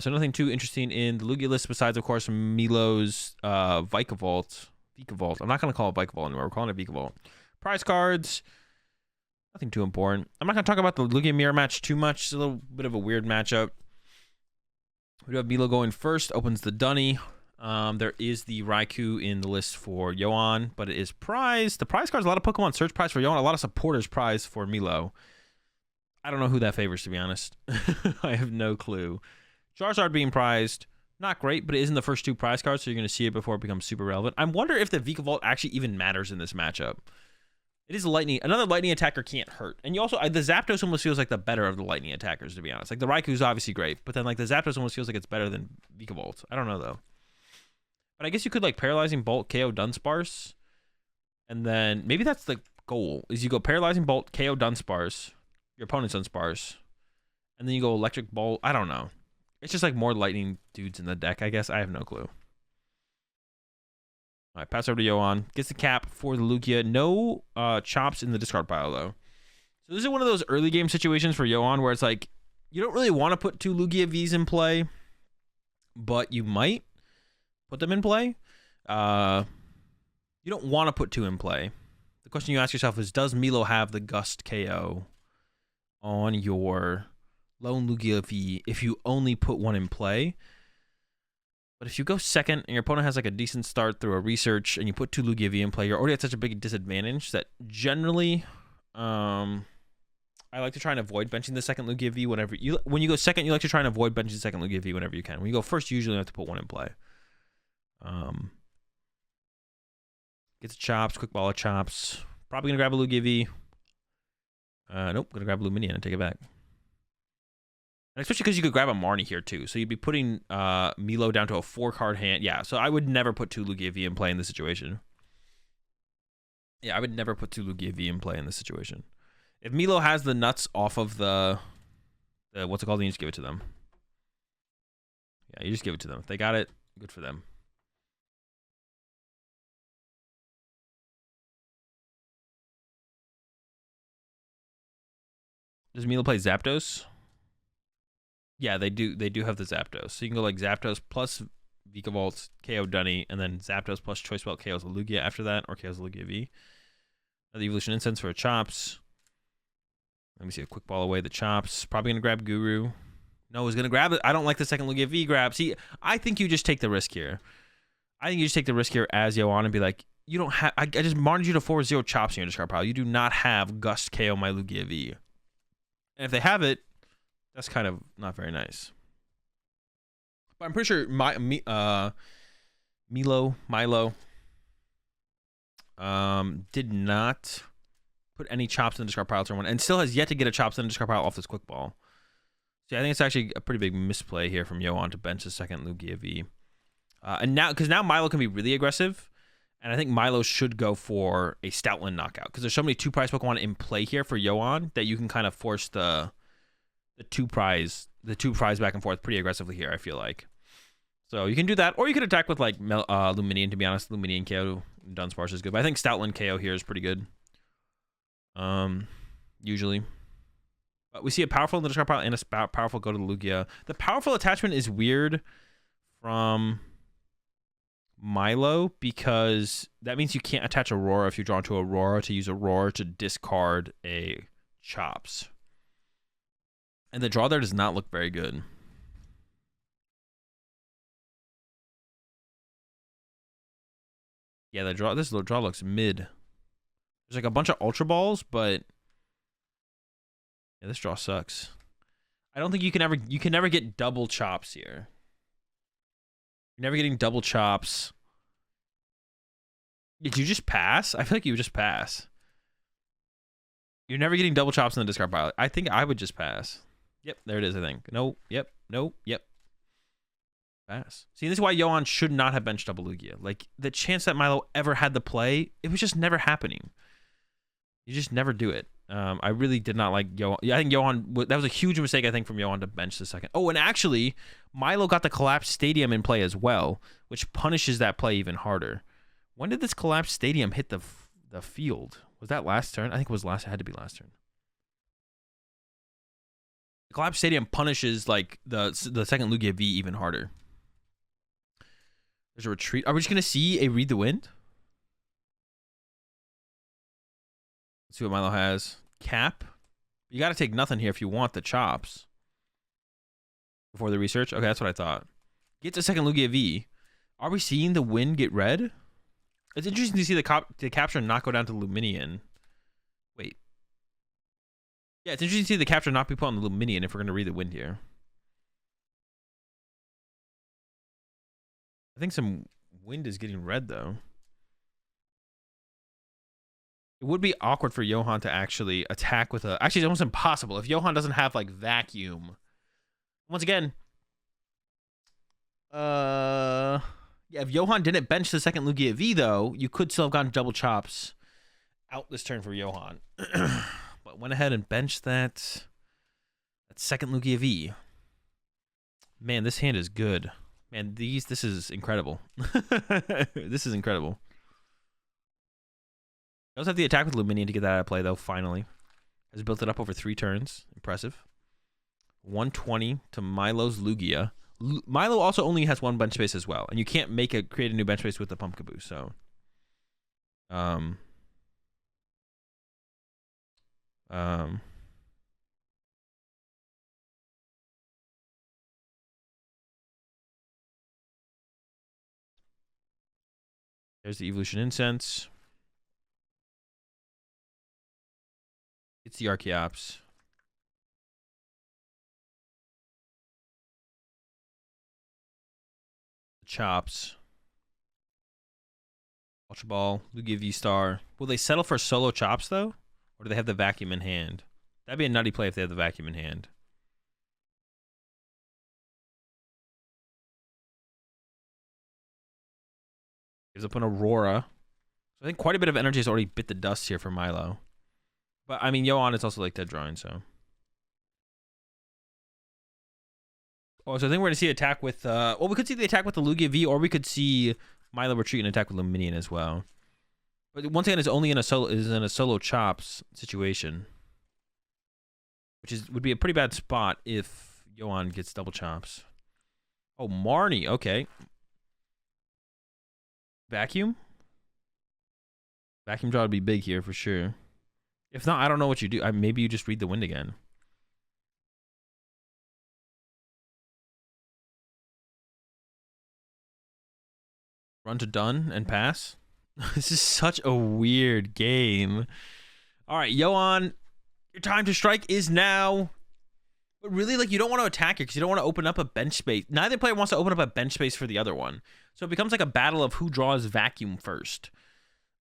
So nothing too interesting in the Lugia list besides, of course, Milo's Vikavolt. Vikavolt. I'm not going to call it Vikavolt anymore. We're calling it Vikavolt. Prize cards. Nothing too important. I'm not going to talk about the Lugia mirror match too much. It's a little bit of a weird matchup. We do have Milo going first. Opens the Dunny. There is the Raikou in the list for Yoan, but it is prize. The prize card's a lot of Pokemon search prize for Yoan. A lot of supporters prize for Milo. I don't know who that favors, to be honest. I have no clue. Charizard being prized, not great, but it is in the first 2 prize cards, so you're going to see it before it becomes super relevant. I wonder if the Vikavolt actually even matters in this matchup. It is a lightning. Another lightning attacker can't hurt. And you also, the Zapdos almost feels like the better of the lightning attackers, to be honest. Like, the Raikou's obviously great, but then, like, the Zapdos almost feels like it's better than Vikavolt. I don't know, though. But I guess you could, like, Paralyzing Bolt, KO Dunsparce. And then, maybe that's the goal, is you go Paralyzing Bolt, KO Dunsparce, your opponent's Dunsparce, and then you go Electric Bolt. I don't know. It's just like more lightning dudes in the deck, I guess. I have no clue. All right, pass over to Yoan. Gets the cap for the Lugia. No chops in the discard pile, though. So this is one of those early game situations for Yoan where it's like, you don't really want to put 2 Lugia Vs in play, but you might put them in play. You don't want to put 2 in play. The question you ask yourself is, does Milo have the Gust KO on your Lone Lugia V if you only put 1 in play? But if you go second and your opponent has like a decent start through a research and you put 2 Lugia V in play, you're already at such a big disadvantage that generally I like to try and avoid benching the second Lugia V when you go second, you like to try and avoid benching the second Lugia V whenever you can. When you go first, you usually have to put 1 in play. Gets chops, quick ball of chops. Probably gonna grab a Lugia V. Nope, gonna grab a Lumineon and take it back. And especially because you could grab a Marnie here too. So you'd be putting Milo down to a 4-card hand. Yeah, so I would never put 2 Lugia V in play in this situation. Yeah, I would never put 2 Lugia V in play in this situation. If Milo has the nuts off of the what's it called, then you just give it to them. Yeah, you just give it to them. If they got it, good for them. Does Milo play Zapdos? Yeah, they do. They do have the Zapdos. So you can go like Zapdos plus Vikavolt, KO Dunny, and then Zapdos plus Choice Belt KOs Lugia after that, or KOs Lugia V. Another Evolution Incense for Chops. Let me see a quick ball away. The Chops. Probably going to grab Guru. No, he's going to grab it. I don't like the second Lugia V grab. See, I think you just take the risk here. I think you just take the risk here as Yoan and be like, you don't have. I just margined you to 4-0 Chops in your discard pile. You do not have Gust KO my Lugia V. And if they have it, that's kind of not very nice. But I'm pretty sure Milo did not put any chops in the discard pile turn 1 and still has yet to get a chops in the discard pile off this quick ball. So I think it's actually a pretty big misplay here from Yoan to bench the second Lugia V. And now, because now Milo can be really aggressive, and I think Milo should go for a Stoutland knockout because there's so many 2 prize Pokemon in play here for Yoan that you can kind of force the 2 prize back and forth pretty aggressively here, I feel like. So you can do that, or you could attack with like Lumineon, to be honest. Lumineon KO Dunsparce is good, but I think Stoutland KO here is pretty good. Usually. But we see a powerful in the discard pile and a powerful go to the Lugia. The powerful attachment is weird from Milo because that means you can't attach Aurora if you draw into Aurora to use Aurora to discard a Chops. And the draw there does not look very good. Yeah, this draw looks mid. There's like a bunch of Ultra Balls, but yeah, this draw sucks. I don't think you can never get double Chops here. You're never getting double Chops. Did you just pass? I feel like you would just pass. You're never getting double Chops in the discard pile. I think I would just pass. Yep, there it is, I think. No, yep, no, yep. Pass. See, this is why Yoan should not have benched double Lugia. Like, the chance that Milo ever had the play, it was just never happening. You just never do it. I really did not like Yoan. Yeah, I think Yoan, that was a huge mistake, I think, from Yoan to bench the second. Oh, and actually, Milo got the Collapsed Stadium in play as well, which punishes that play even harder. When did this Collapsed Stadium hit the field? Was that last turn? I think it was last. It had to be last turn. The collapsed stadium punishes like the second Lugia V even harder. There's a retreat. Are we just gonna see a read the wind? Let's see what Milo has. Cap. You got to take nothing here if you want the chops. Before the research. Okay, that's what I thought. Gets a second Lugia V. Are we seeing the wind get red? It's interesting to see the capture not go down to Luminian. Wait. Yeah, it's interesting to see the capture not be put on the Luminian if we're going to read the wind here. I think some wind is getting red, though. It would be awkward for Johan to actually attack with a... Actually, it's almost impossible. If Johan doesn't have, like, Vacuum. Once again... Yeah, if Johan didn't bench the second Lugia V, though, you could still have gotten double chops out this turn for Johan. But went ahead and benched that second Lugia V. Man, this hand is good. Man, this is incredible. This is incredible. I also have the attack with Luminion to get that out of play, though, finally. Has built it up over 3 turns. Impressive. 120 to Milo's Lugia. Milo also only has 1 bench space as well, and you can't create a new bench space with the Pump Caboose, so... There's the Evolution Incense. It's the Archeops. Chops. Ultra Ball, Lugia V-Star. Will they settle for solo chops, though? Or do they have the vacuum in hand? That'd be a nutty play if they have the vacuum in hand. Gives up an Aurora. So I think quite a bit of energy has already bit the dust here for Milo. But, I mean, Johan is also like dead drawing, so... Oh, so I think we're going to see attack with... well, we could see the attack with the Lugia V, or we could see Milo retreat and attack with Luminion as well. But once again, it's only in a solo chops situation. Which would be a pretty bad spot if Johan gets double chops. Oh, Marnie. Okay. Vacuum? Vacuum draw would be big here for sure. If not, I don't know what you do. Maybe you just read the wind again. Run to done and pass. This is such a weird game. All right, Johan, your time to strike is now. But really, like, you don't want to attack it because you don't want to open up a bench space. Neither player wants to open up a bench space for the other one. So it becomes like a battle of who draws vacuum first.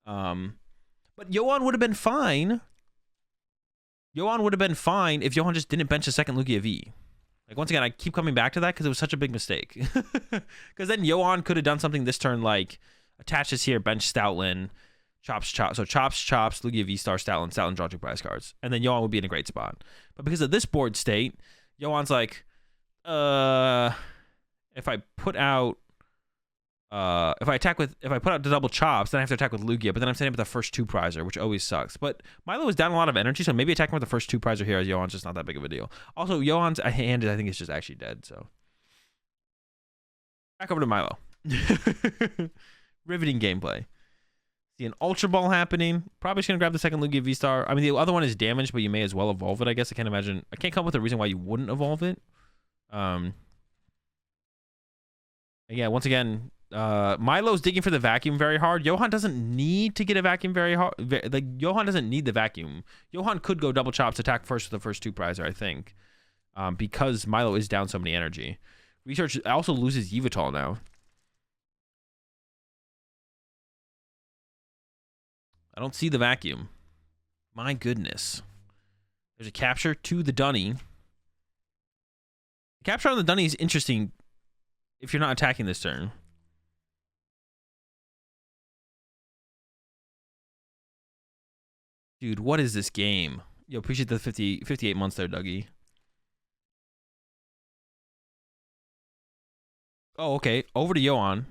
But Johan would have been fine. Johan would have been fine if Johan just didn't bench a second Lugia V. Like, once again, I keep coming back to that because it was such a big mistake. Because then Johan could have done something this turn like attach this here, bench Stoutland, chops. So chops, Lugia V-Star, Stoutland, draw 2 prize cards. And then Johan would be in a great spot. But because of this board state, Johan's like, if I put out... if I put out the double chops, then I have to attack with Lugia, but then I'm setting up with the first 2 prizer, which always sucks. But Milo is down a lot of energy, so maybe attacking with the first 2 prizer here as Johan's just not that big of a deal. Also, Johan's hand, I think, is just actually dead, so. Back over to Milo. Riveting gameplay. See an Ultra Ball happening. Probably just going to grab the second Lugia V-Star. I mean, the other one is damaged, but you may as well evolve it, I guess. I can't come up with a reason why you wouldn't evolve it. Yeah, once again... Milo's digging for the vacuum very hard. Johan doesn't need to get a vacuum very hard. Like, Johan doesn't need the vacuum. Johan could go double chops, attack first with the first 2 prizer, I think. Because Milo is down so many energy. Research also loses Yveltal now. I don't see the vacuum. My goodness. There's a capture to the Dunny. The capture on the Dunny is interesting if you're not attacking this turn. Dude, what is this game? Yo, appreciate the 58 months there, Dougie. Oh, okay. Over to Johan.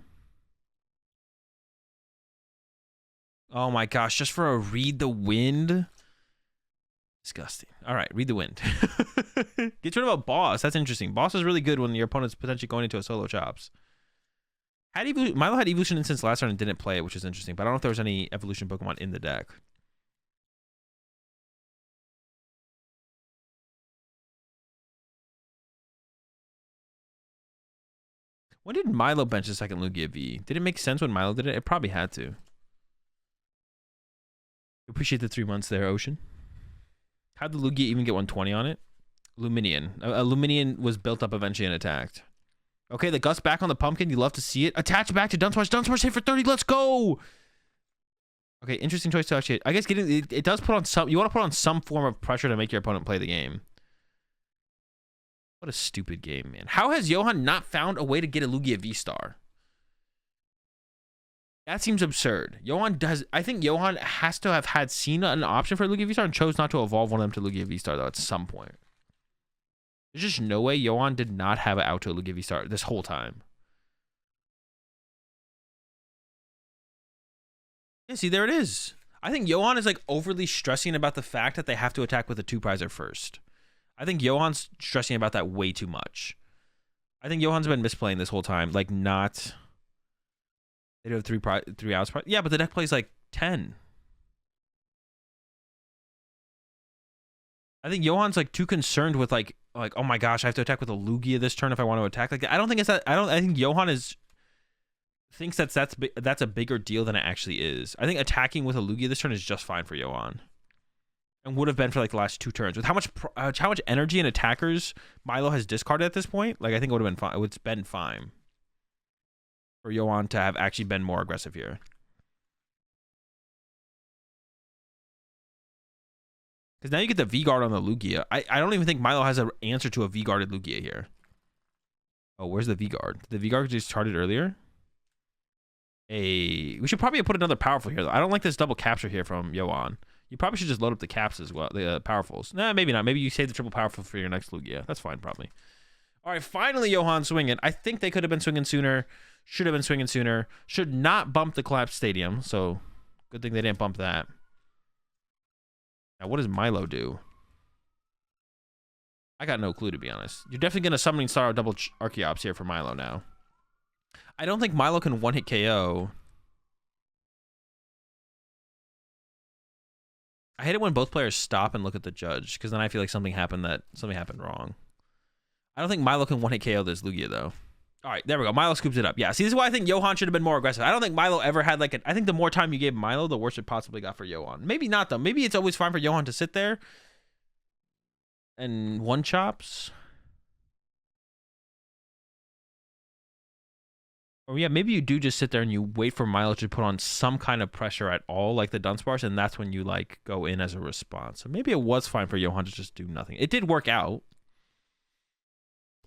Oh my gosh, just for a read the wind? Disgusting. All right, read the wind. Get rid of a boss. That's interesting. Boss is really good when your opponent's potentially going into a solo chops. Milo had evolution instance last turn and didn't play it, which is interesting. But I don't know if there was any evolution Pokemon in the deck. When did Milo bench the second Lugia V? Did it make sense when Milo did it? It probably had to. Appreciate the 3 months there, Ocean. How'd the Lugia even get 120 on it? Luminion. Luminion was built up eventually and attacked. Okay, the Gust back on the Pumpkin. You love to see it. Attach back to Dunsparce. Dunsparce hit for 30. Let's go! Okay, interesting choice to actually... I guess getting it does put on some... You want to put on some form of pressure to make your opponent play the game. What a stupid game, man. How has Johan not found a way to get a Lugia V-Star? That seems absurd. Johan does... I think Johan has to have had seen an option for a Lugia V-Star and chose not to evolve one of them to Lugia V-Star, though, at some point. There's just no way Johan did not have an out to a Lugia V-Star this whole time. Yeah, see, there it is. I think Johan is, like, overly stressing about the fact that they have to attack with a 2-prizer first. I think Johan's stressing about that way too much. I think Johan's been misplaying this whole time. Like, not... They do have 3 outs. Yeah, but the deck plays, like, 10. I think Johan's, like, too concerned with, like, oh my gosh, I have to attack with a Lugia this turn if I want to attack. Like, I don't think it's that... I think Johan thinks that's a bigger deal than it actually is. I think attacking with a Lugia this turn is just fine for Johan. And would have been for like the last 2 turns. With how much energy and attackers Milo has discarded at this point, like I think it would have been fine. It's been fine for Johan to have actually been more aggressive here. Because now you get the V-Guard on the Lugia. I don't even think Milo has an answer to a V-Guarded Lugia here. Oh, where's the V-Guard? The V-Guard just charted earlier? We should probably put another powerful here, though. I don't like this double capture here from Johan. You probably should just load up the caps as well, the powerfuls. Nah, maybe not. Maybe you save the triple powerful for your next Lugia. That's fine, probably. All right, finally Johan swinging. I think they could have been swinging sooner. Should have been swinging sooner. Should not bump the collapsed stadium, so good thing they didn't bump that. Now, what does Milo do? I got no clue, to be honest. You're definitely going to Summoning Star double Archeops here for Milo now. I don't think Milo can one-hit KO. I hate it when both players stop and look at the judge, because then I feel like something happened wrong. I don't think Milo can one-hit KO this Lugia, though. All right, there we go. Milo scoops it up. Yeah, see, this is why I think Johan should have been more aggressive. I don't think Milo ever had, like, I think the more time you gave Milo, the worse it possibly got for Johan. Maybe not, though. Maybe it's always fine for Johan to sit there and one-chops. Or yeah, maybe you do just sit there and you wait for Milo to put on some kind of pressure at all, like the Dunsparce, and that's when you, like, go in as a response. So maybe it was fine for Johan to just do nothing. It did work out.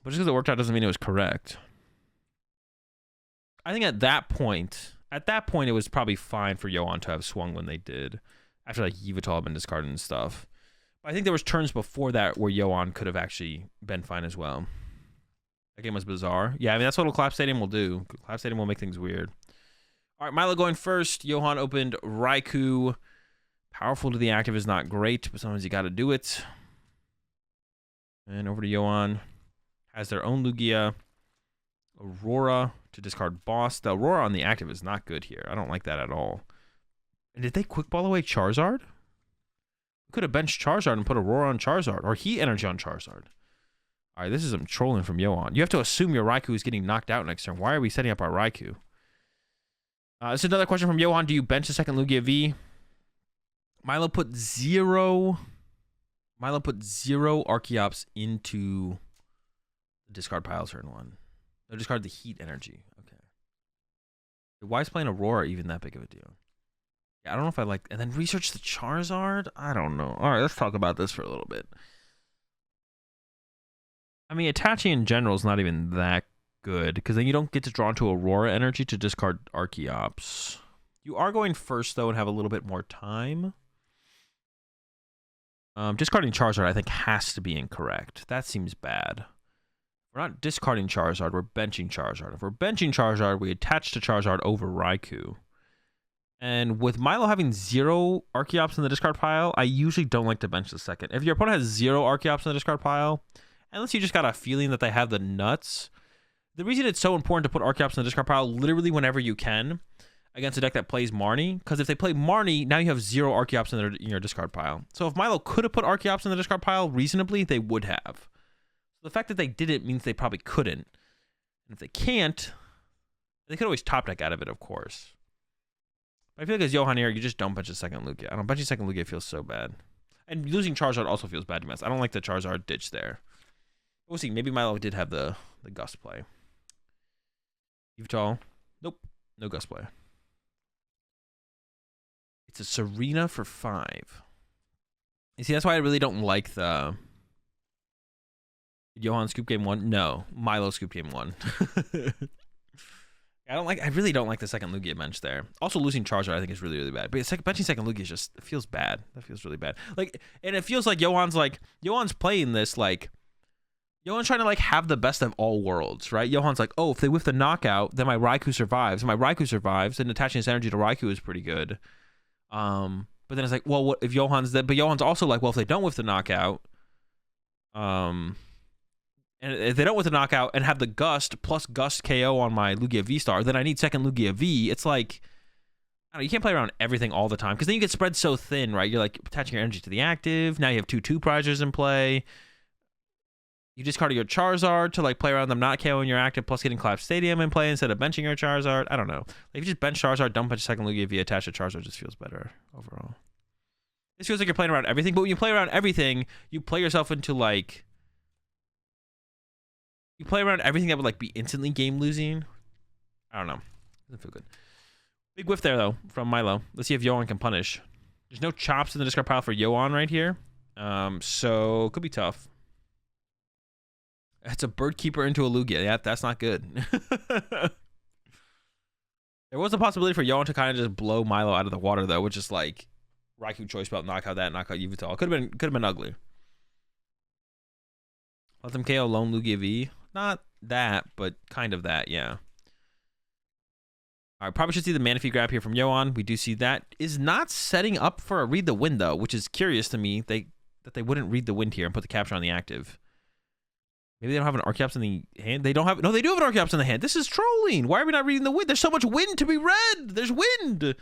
But just because it worked out doesn't mean it was correct. I think at that point, it was probably fine for Johan to have swung when they did. After, like, Yveltal had been discarded and stuff. But I think there was turns before that where Johan could have actually been fine as well. That game was bizarre. Yeah, I mean, that's what a Collapse Stadium will do. Collapse Stadium will make things weird. All right, Milo going first. Johan opened Raikou. Powerful to the active is not great, but sometimes you got to do it. And over to Johan. Has their own Lugia. Aurora to discard Boss. The Aurora on the active is not good here. I don't like that at all. And did they quick ball away Charizard? We could have benched Charizard and put Aurora on Charizard. Or Heat Energy on Charizard. All right, this is some trolling from Johan. You have to assume your Raikou is getting knocked out next turn. Why are we setting up our Raikou? This is another question from Johan. Do you bench the second Lugia V? Milo put zero Archeops into the discard pile turn 1. No, discard the Heat Energy. Okay. Why is playing Aurora even that big of a deal? Yeah, I don't know if I like... And then research the Charizard? I don't know. All right, let's talk about this for a little bit. I mean, attaching in general is not even that good, because then you don't get to draw into Aurora Energy to discard Archeops. You are going first, though, and have a little bit more time. Discarding Charizard, I think, has to be incorrect. That seems bad. We're not discarding Charizard, we're benching Charizard. If we're benching Charizard, we attach to Charizard over Raikou. And with Milo having 0 Archeops in the discard pile, I usually don't like to bench the second. If your opponent has 0 Archeops in the discard pile, unless you just got a feeling that they have the nuts, the reason it's so important to put Archeops in the discard pile literally whenever you can against a deck that plays Marnie, because if they play Marnie, now you have 0 Archeops in your discard pile. So if Milo could have put Archeops in the discard pile reasonably, they would have. The fact that they didn't means they probably couldn't. And if they can't, they could always top deck out of it, of course. But I feel like as Johan here, you just don't bench a second Lugia. I don't bench a second Lugia feels so bad. And losing Charizard also feels bad to me. I don't like the Charizard ditch there. We'll see. Maybe Milo did have the Gust play. Yveltal. Nope. No Gust play. It's a Serena for 5. You see, that's why I really don't like the... Did Johan scoop game 1? No. Milo scoop game 1. I really don't like the second Lugia bench there. Also, losing Charizard I think is really, really bad. But benching second Lugia is just, it feels bad. That feels really bad. Like, and it feels like Johan's playing this like, Johan's trying to like have the best of all worlds, right? Johan's like, oh, if they whiff the knockout, then my Raikou survives. And my Raikou survives, then attaching his energy to Raikou is pretty good. But then it's like, well, what if Johan's that? But Johan's also like, well, if they don't whiff the knockout, and if they don't with the knockout and have the Gust plus Gust KO on my Lugia V-Star, then I need second Lugia V. It's like, I don't know, you can't play around everything all the time because then you get spread so thin, right? You're like attaching your energy to the active. Now you have 2 prizers in play. You discard your Charizard to like play around them not KOing your active plus getting Clap Stadium in play instead of benching your Charizard. I don't know. Like if you just bench Charizard, don't bench second Lugia V, attach to Charizard, just feels better overall. This feels like you're playing around everything, but when you play around everything, you play yourself into like... You play around everything that would like be instantly game losing. I don't know. Doesn't feel good. Big whiff there though from Milo. Let's see if Yoan can punish. There's no chops in the discard pile for Yoan right here. So could be tough. It's a bird keeper into a Lugia. Yeah, that's not good. There was a possibility for Yoan to kind of just blow Milo out of the water though, which is like Raikou Choice Belt, knock out that, knock out Yveltal. Could have been ugly. Let them KO lone Lugia V. Not that, but kind of that, yeah. All right, probably should see the Manaphy grab here from Yoan. We do see that is not setting up for a read the wind though, which is curious to me. That they wouldn't read the wind here and put the capture on the active. Maybe they don't have an Archeops in the hand. They don't have. No, they do have an Archeops in the hand. This is trolling. Why are we not reading the wind? There's so much wind to be read. There's wind.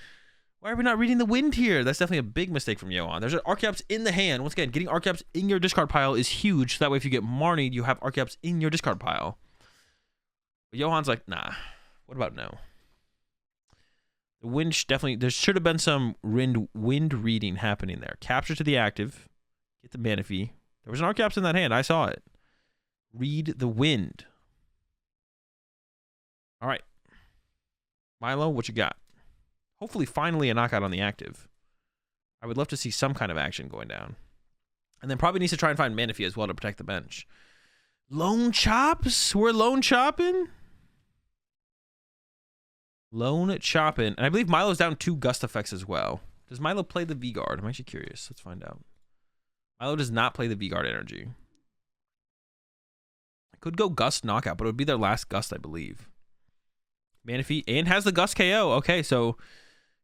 Why are we not reading the wind here? That's definitely a big mistake from Yoan. There's an Archeops in the hand. Once again, getting Archeops in your discard pile is huge. So that way, if you get Marnied, you have Archeops in your discard pile. But Johan's like, nah. What about no? The wind definitely. There should have been some wind reading happening there. Capture to the active. Get the Manaphy. There was an Archeops in that hand. I saw it. Read the wind. All right. Milo, what you got? Hopefully, finally a knockout on the active. I would love to see some kind of action going down. And then probably needs to try and find Manaphy as well to protect the bench. Lone chops? We're lone chopping? Lone chopping. And I believe Milo's down 2 Gust effects as well. Does Milo play the V-Guard? I'm actually curious. Let's find out. Milo does not play the V-Guard energy. Could go Gust knockout, but it would be their last Gust, I believe. Manaphy and has the Gust KO. Okay, so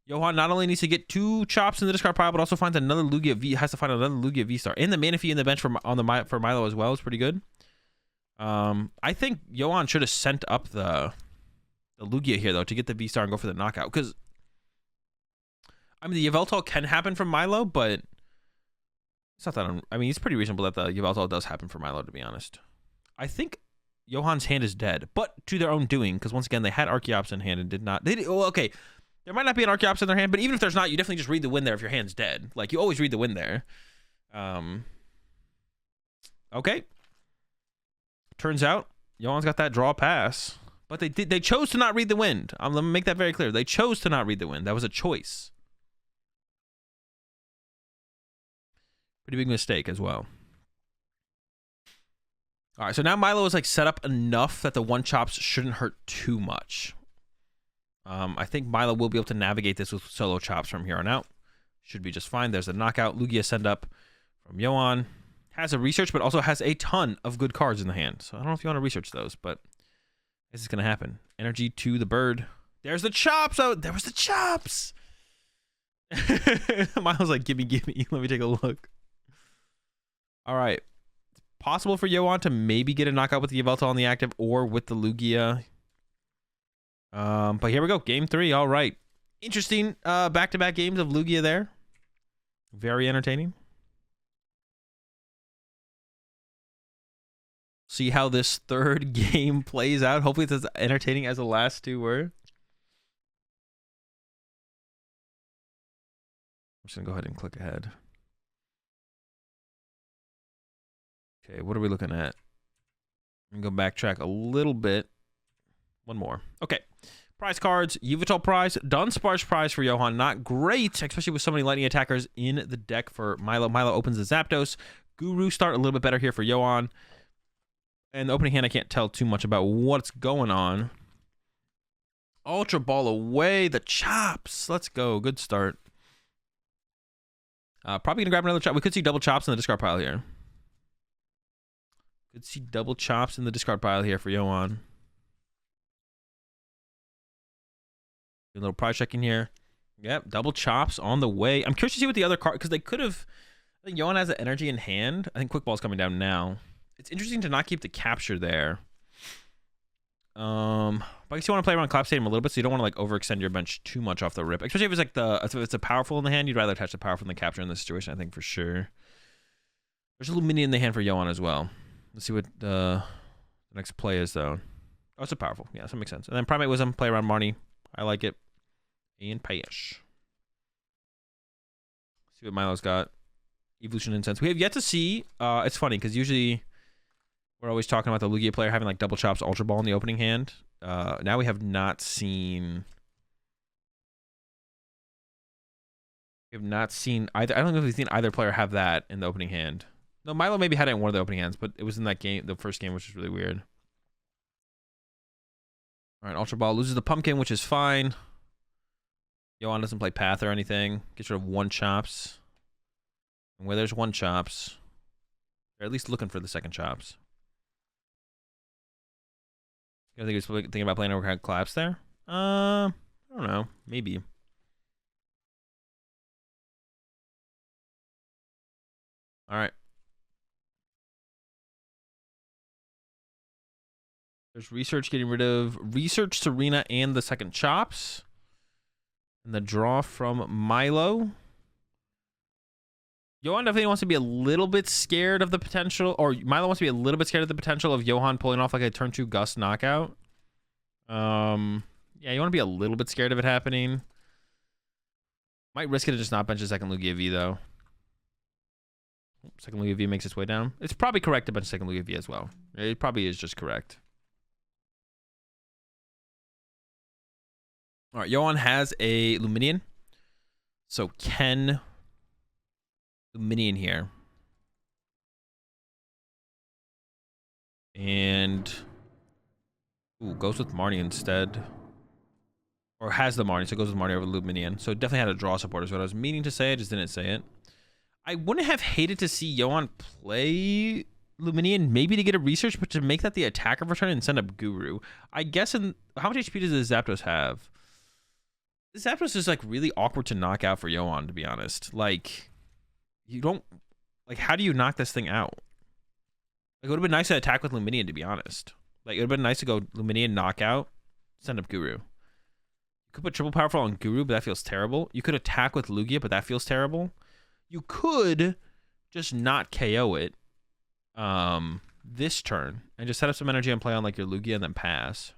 Johan not only needs to get 2 chops in the discard pile, but also finds another Lugia V. Has to find another Lugia V-Star. And the Manaphy in the bench for Milo as well is pretty good. I think Johan should have sent up the Lugia here though to get the V-Star and go for the knockout. Because I mean the Yveltal can happen from Milo, but it's not that. I mean it's pretty reasonable that the Yveltal does happen for Milo, to be honest. I think Johan's hand is dead, but to their own doing, because once again, they had Archeops in hand and did not. Well, okay, there might not be an Archeops in their hand, but even if there's not, you definitely just read the wind there if your hand's dead. Like, you always read the wind there. Okay. Turns out, Johan's got that draw pass, but they chose to not read the wind. Let me make that very clear. They chose to not read the wind. That was a choice. Pretty big mistake as well. All right, so now Milo is like set up enough that the 1-chops shouldn't hurt too much. I think Milo will be able to navigate this with solo chops from here on out. Should be just fine. There's a knockout. Lugia send up from Yoan. Has a research, but also has a ton of good cards in the hand. So I don't know if you want to research those, but this is going to happen. Energy to the bird. There's the chops. Oh, there was the chops. Miles like, gimme. Let me take a look. All right. It's possible for Yohan to maybe get a knockout with the Yveltal on the active or with the Lugia. But here we go. Game 3. All right. Interesting back-to-back games of Lugia there. Very entertaining. See how this third game plays out. Hopefully it's as entertaining as the last two were. I'm just going to go ahead and click ahead. Okay, what are we looking at? I'm going to go backtrack a little bit. One more. Okay. Prize cards. Yveltal prize. Dunsparce prize for Yohan. Not great, especially with so many lightning attackers in the deck for Milo. Milo opens the Zapdos. Guru start a little bit better here for Yohan. And the opening hand, I can't tell too much about what's going on. Ultra Ball away. The chops. Let's go. Good start. Probably going to grab another chop. We could see double chops in the discard pile here. Could see double chops in the discard pile here for Yohan. A little prize checking here. Yep, double chops on the way. I'm curious to see what the other card, because they could have. I think Yohan has the energy in hand. I think Quick Ball's coming down now. It's interesting to not keep the capture there. But I guess you want to play around Clap Stadium a little bit, so you don't want to like overextend your bench too much off the rip. Especially if it's like if it's a powerful in the hand, you'd rather attach the powerful than the capture in this situation. I think for sure. There's a little mini in the hand for Yohan as well. Let's see what the next play is though. Oh, it's a powerful. Yeah, that makes sense. And then Primate Wisdom, play around Marnie. I like it. And Payish. See what Milo's got. Evolution Incense. We have yet to see. It's funny because usually we're always talking about the Lugia player having like double chops, Ultra Ball in the opening hand. Now we have not seen. We have not seen either. I don't know if we've seen either player have that in the opening hand. No, Milo maybe had it in one of the opening hands, but it was in that game, the first game, which is really weird. All right, Ultra Ball loses the Pumpkin, which is fine. Yohan doesn't play Path or anything. Gets rid of one chops. And where there's one chops, they're at least looking for the second chops. You think he was thinking about playing overhead claps there? I don't know. Maybe. All right. There's Research getting rid of Research, Serena, and the second chops. And the draw from Milo. Yohan definitely wants to be a little bit scared of the potential, or Milo wants to be a little bit scared of the potential of Yohan pulling off like a turn 2 Gust knockout. Yeah, you want to be a little bit scared of it happening. Might risk it to just not bench a second Lugia V though. Second Lugia V makes its way down. It's probably correct to bench second Lugia V as well. It probably is just correct. All right, Yohan has a Luminion. So Ken Luminion here. And ooh, goes with Marnie instead. Or has the Marnie, so it goes with Marnie over Luminion. So it definitely had a draw support is what I was meaning to say. I just didn't say it. I wouldn't have hated to see Yohan play Luminion, maybe to get a research, but to make that the attacker return and send up Guru. I guess in how much HP does the Zapdos have? The Zapdos is like really awkward to knock out for Yohan, to be honest. Like, you don't like, how do you knock this thing out? Like, it would have been nice to attack with Luminion, to be honest. Like, it would have been nice to go Luminion, knockout, send up Guru. You could put triple powerful on Guru, but that feels terrible. You could attack with Lugia, but that feels terrible. You could just not KO it this turn and just set up some energy and play on like your Lugia and then pass.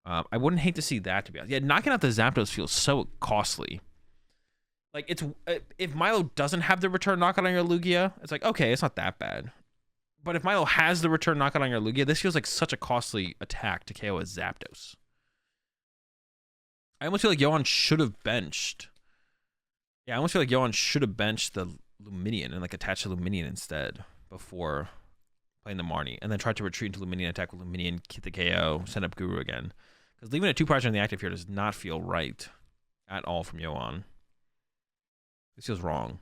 I wouldn't hate to see that, to be honest. Yeah, knocking out the Zapdos feels so costly. Like, it's if Milo doesn't have the return knockout on your Lugia, it's like, okay, it's not that bad. But if Milo has the return knockout on your Lugia, this feels like such a costly attack to KO a Zapdos. I almost feel like Yohan should have benched. Yeah, I almost feel like Yohan should have benched the Luminion and like attached the Luminion instead before playing the Marnie, and then tried to retreat into Luminion, attack with Luminion, get the KO, send up Guru again. Because leaving a 2-prize on the active here does not feel right at all from Yohan. This feels wrong.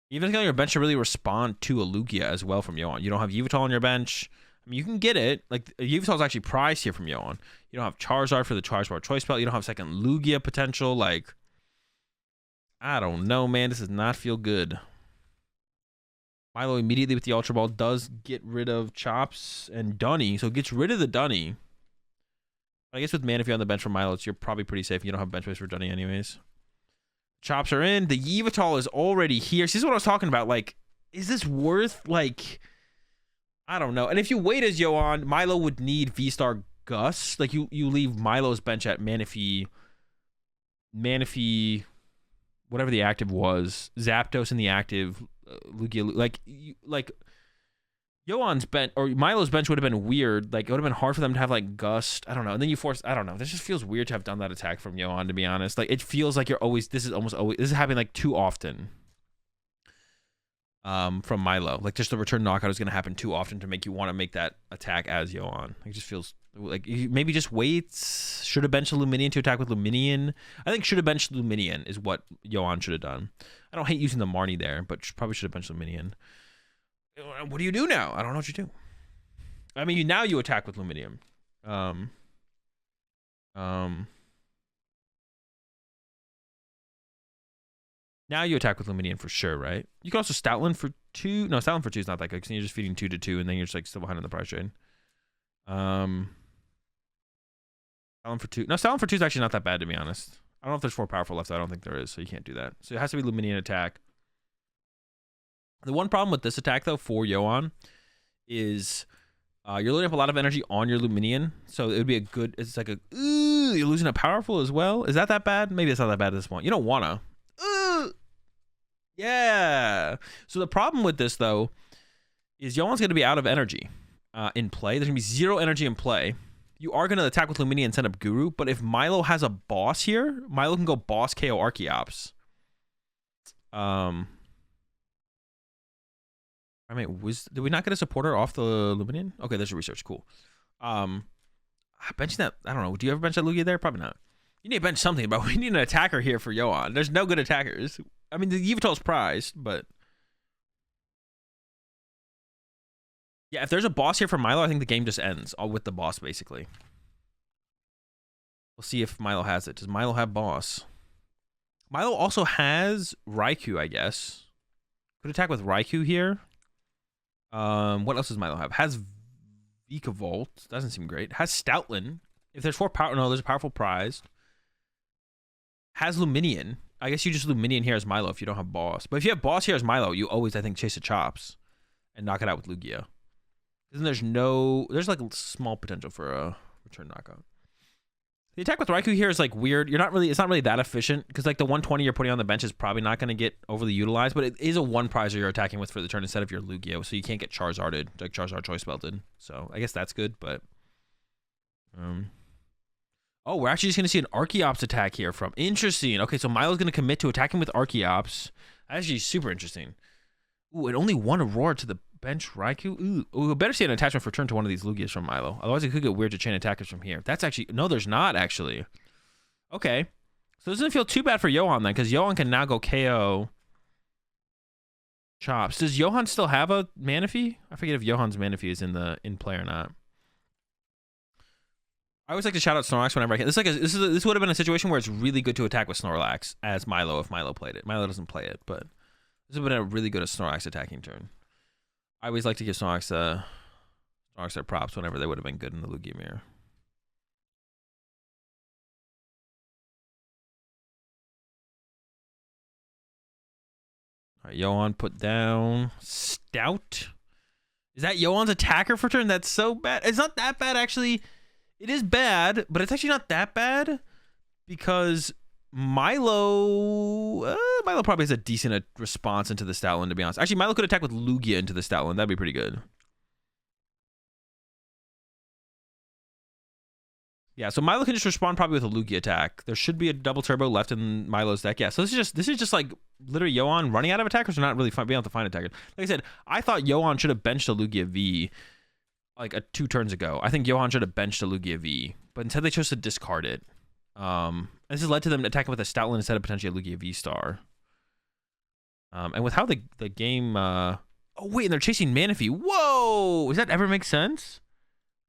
Even on your bench to really respond to a Lugia as well from Yohan. You don't have Yveltal on your bench. I mean, you can get it. Like, Yveltal is actually prized here from Yohan. You don't have Charizard for the Charizard Choice Belt. You don't have second Lugia potential. Like, I don't know, man. This does not feel good. Milo immediately with the Ultra Ball does get rid of Chops and Dunny, so it gets rid of the Dunny. I guess with Manaphy on the bench for Milo, you're probably pretty safe. You don't have bench space for Dunny anyways. Chops are in. The Yveltal is already here. See, this is what I was talking about. Like, is this worth, like, I don't know. And if you wait as Yoan, Milo would need V-Star Gus. Like, you leave Milo's bench at Manaphy, whatever the active was, Zapdos in the active, Lugia, like Yoan's bench or Milo's bench would have been weird. Like, it would have been hard for them to have like Gust. I don't know. And then you force. I don't know. This just feels weird to have done that attack from Yoan. To be honest, like it feels like you're always. This is happening like too often. From Milo, like just the return knockout is going to happen too often to make you want to make that attack as Yoan. It just feels like maybe just wait. Should have benched Luminion to attack with Luminion. I think should have benched Luminion is what Yoan should have done. I don't hate using the Marnie there, but probably should have benched Luminion. What do you do now? I don't know what you do. I mean, now you attack with Luminium. Now you attack with Luminium for sure, right? You can also Stoutland for 2. No, Stoutland for 2 is not that good because you're just feeding 2/2, and then you're just like still behind on the price trade. Stoutland for 2. No, Stoutland for 2 is actually not that bad, to be honest. I don't know if there's 4 powerful left. I don't think there is, so you can't do that. So it has to be Luminion attack. The one problem with this attack, though, for Yoan is you're loading up a lot of energy on your Luminion. So it would be a good... It's like a... you're losing a powerful as well. Is that bad? Maybe it's not that bad at this point. You don't want to. Yeah. So the problem with this, though, is Yoan's going to be out of energy in play. There's going to be 0 energy in play. You are going to attack with Luminion and send up Guru. But if Milo has a boss here, Milo can go boss KO Archeops. I mean, did we not get a supporter off the Luminion? Okay, there's a research. Cool. Benching that, I don't know. Do you ever bench that Lugia there? Probably not. You need to bench something, but we need an attacker here for Yoan. There's no good attackers. I mean, the Yveltal's prized, but... Yeah, if there's a boss here for Milo, I think the game just ends. All with the boss, basically. We'll see if Milo has it. Does Milo have boss? Milo also has Raikou, I guess. Could attack with Raikou here. What else does Milo have? Has Vikavolt. Doesn't seem great. Has Stoutland. If there's 4 power... No, there's a powerful prize. Has Luminion. I guess you just Luminion here as Milo if you don't have boss. But if you have boss here as Milo, you always, I think, chase the Chops. And knock it out with Lugia. Then there's no... There's like small potential for a return knockout. The attack with Raikou here is like weird. You're not really... It's not really that efficient. Because like the 120 you're putting on the bench is probably not going to get overly utilized. But it is a 1 prizer you're attacking with for the turn instead of your Lugia. So you can't get Charizarded. Like Charizard Choice Belted. So I guess that's good. But... Oh, we're actually just going to see an Archeops attack here from... Interesting. Okay, so Milo's going to commit to attacking with Archeops. Actually, super interesting. Ooh, and only 1 Aurora to the bench Raikou. Ooh, we better see an attachment for turn to one of these Lugias from Milo. Otherwise, it could get weird to chain attackers from here. That's actually... No, there's not, actually. Okay. So this doesn't feel too bad for Yohan, then, because Yohan can now go KO Chops. Does Yohan still have a Manaphy? I forget if Yohan's Manaphy is in play or not. I always like to shout out Snorlax whenever I can. This would have been a situation where it's really good to attack with Snorlax as Milo if Milo played it. Milo doesn't play it, but this would have been a really good Snorlax attacking turn. I always like to give Snorlax their props whenever they would have been good in the Lugia mirror. All right, Yohan put down Stout. Is that Yohan's attacker for turn? That's so bad. It's not that bad, actually. It is bad, but it's actually not that bad because Milo probably has a decent response into the Stoutland, to be honest. Actually, Milo could attack with Lugia into the Stoutland. That'd be pretty good. Yeah, so Milo can just respond probably with a Lugia attack. There should be a double turbo left in Milo's deck. Yeah, so this is just like literally Yohan running out of attackers or not really being able to find attackers. Like I said, I thought Yohan should have benched a Lugia V like 2 turns ago. I think Yohan should have benched a Lugia V, but instead they chose to discard it. This has led to them attacking with a Stoutland instead of potentially a Lugia V star. And with how the game... Oh, wait, and they're chasing Manaphy. Whoa! Does that ever make sense?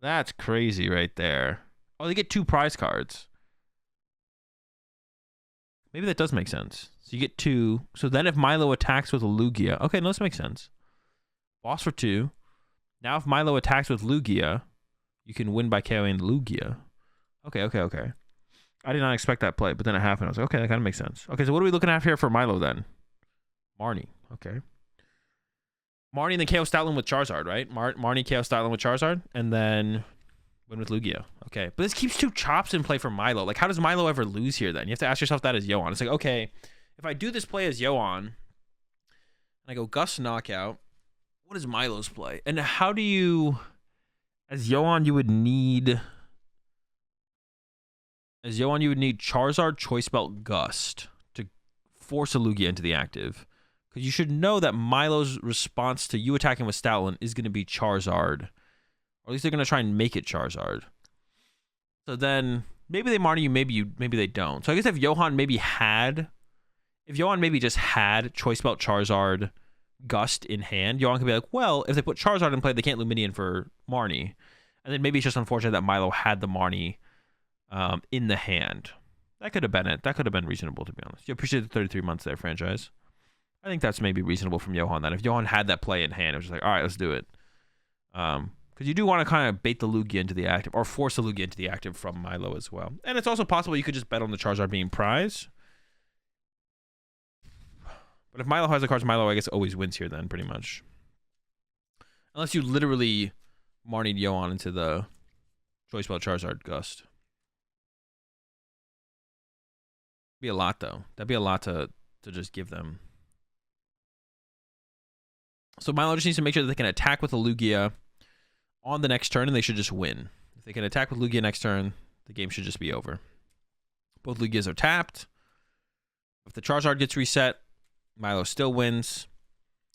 That's crazy right there. Oh, they get 2 prize cards. Maybe that does make sense. So you get 2. So then if Milo attacks with a Lugia, okay, no, this makes sense. Boss for 2. Now if Milo attacks with Lugia, you can win by KOing Lugia. Okay. I did not expect that play, but then it happened. I was like, okay, that kind of makes sense. Okay, so what are we looking at here for Milo then? Marnie. Okay. Marnie and then KO Stoutland with Charizard, right? Marnie KO Stoutland with Charizard, and then win with Lugia. Okay, but this keeps 2 chops in play for Milo. Like, how does Milo ever lose here then? You have to ask yourself that as Yohan. It's like, okay, if I do this play as Yohan, and I go Gust Knockout, what is Milo's play? And how do you, as Yohan, you would need Charizard, Choice Belt, Gust to force a Lugia into the active. Because you should know that Milo's response to you attacking with Stoutland is going to be Charizard. Or at least they're going to try and make it Charizard. So then, maybe they Marnie you, maybe they don't. So I guess if Yohan maybe just had Choice Belt, Charizard, Gust in hand, Yohan could be like, well, if they put Charizard in play, they can't Luminion for Marnie. And then maybe it's just unfortunate that Milo had the Marnie in the hand. That could have been it. That could have been reasonable, to be honest. You appreciate the 33 months there, franchise. I think that's maybe reasonable from Yohan. That if Yohan had that play in hand, it was just like, all right, let's do it. Because you do want to kind of bait the Lugia into the active, or force the Lugia into the active from Milo as well. And it's also possible you could just bet on the Charizard being prize. But if Milo has the cards, Milo, I guess, always wins here then, pretty much. Unless you literally Marnied Yohan into the Choice Belt Charizard Gust. Be a lot, though. That'd be a lot to just give them. So Milo just needs to make sure that they can attack with a Lugia on the next turn, and they should just win. If they can attack with Lugia next turn, the game should just be over. Both Lugias are tapped. If the Charizard gets reset, Milo still wins.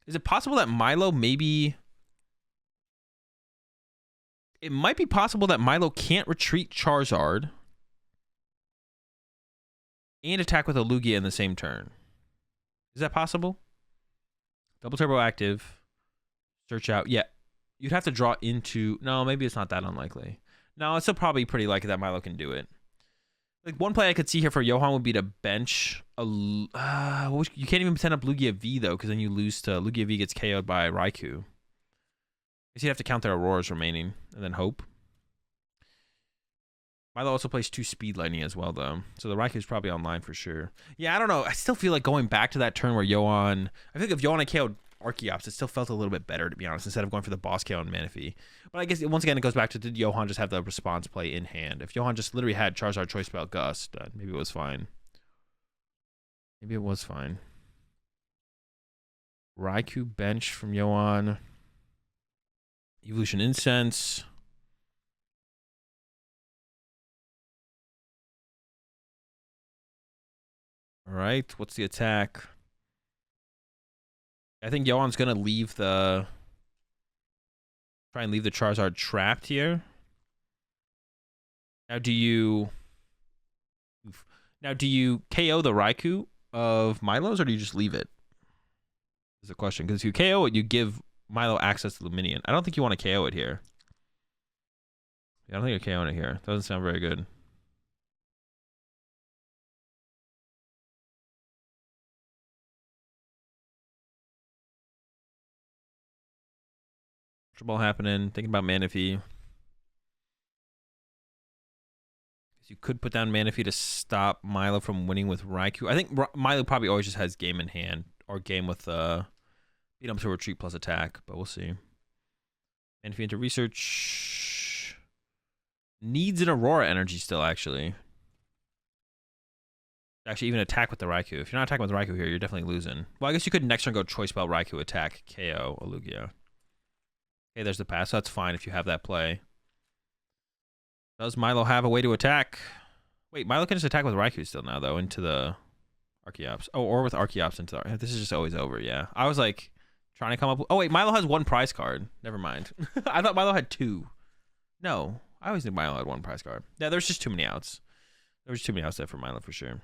Is it possible that Milo maybe... It might be possible that Milo can't retreat Charizard and attack with a Lugia in the same turn. Is that possible? Double Turbo active. Search out. Yeah. You'd have to draw into... No, maybe it's not that unlikely. No, it's still probably pretty likely that Milo can do it. Like, one play I could see here for Yohan would be to bench a... you can't even send up Lugia V, though, because then you lose to... Lugia V gets KO'd by Raikou. I guess you'd have to count their Auroras remaining, and then hope. Milo also plays 2 Speed Lightning as well, though. So the Raikou's probably online for sure. Yeah, I don't know. I still feel like going back to that turn where Yohan... I think if Yohan had KO'd Archeops, it still felt a little bit better, to be honest, instead of going for the boss KO on Manaphy. But I guess, once again, it goes back to, did Yohan just have the response play in hand? If Yohan just literally had Charizard, Choice Belt, Gust, maybe it was fine. Maybe it was fine. Raikou bench from Yohan. Evolution Incense. All right, what's the attack? I think Yohan's going to leave the... Try and leave the Charizard trapped here. Now, do you KO the Raikou of Milo's, or do you just leave it? Is the question. Because if you KO it, you give Milo access to Luminion. I don't think you want to KO it here. Yeah, I don't think you're KOing it here. Doesn't sound very good. Ball happening. Thinking about Manaphy. You could put down Manaphy to stop Milo from winning with Raikou. I think Milo probably always just has game in hand, or game with beat up to retreat plus attack, but we'll see. Manaphy into research. Needs an Aurora energy still, actually. Actually, even attack with the Raikou. If you're not attacking with Raikou here, you're definitely losing. Well, I guess you could next turn go Choice Belt Raikou attack, KO, Lugia. Okay, there's the pass. So that's fine if you have that play. Does Milo have a way to attack? Wait, Milo can just attack with Raikou still now, though, into the Archeops. Oh, or with Archeops into the... This is just always over, yeah. I was, like, trying to come up with... Oh, wait, Milo has 1 prize card. Never mind. I thought Milo had 2. No, I always knew Milo had 1 prize card. Yeah, there's just too many outs. There was too many outs there for Milo, for sure.